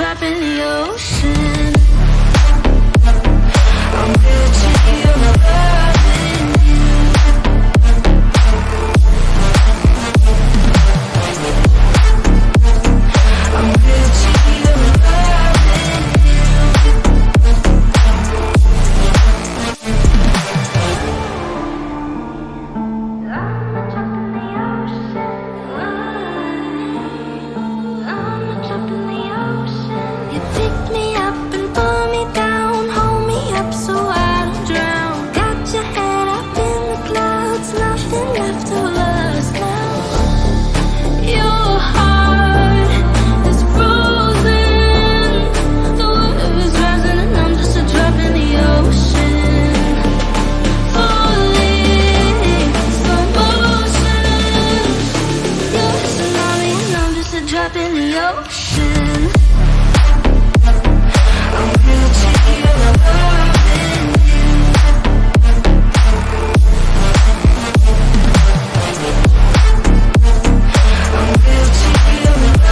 drop in the ocean. I'm guilty of loving you. I'm guilty of loving drop in the ocean. I'm guilty of loving you. I'm guilty of loving you. I'm guilty of loving you.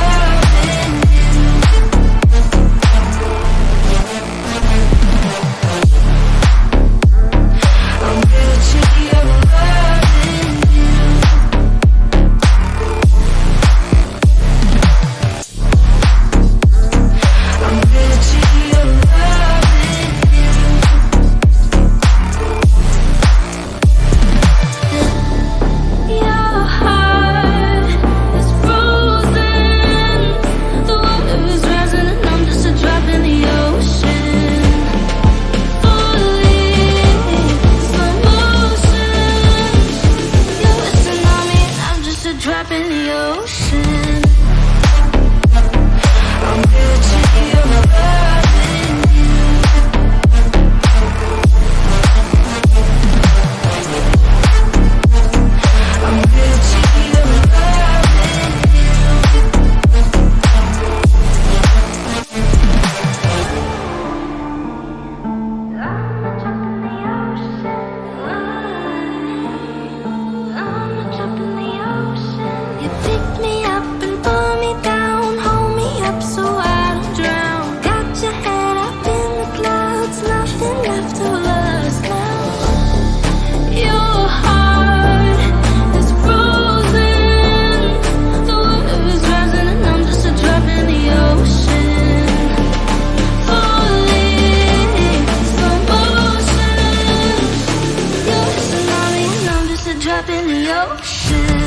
Drop in the ocean. I'm guilty of loving you. I'm guilty of loving you. I'm drop in the ocean. I'm drop in the ocean. You pick me up and pull me down, hold me up so I don't drown. Got your head up in the clouds, nothing left to us now. Your heart is frozen, the waves rising and I'm just a drop in the ocean. Falling, slow motion. You're a tsunami and I'm just a drop in the ocean.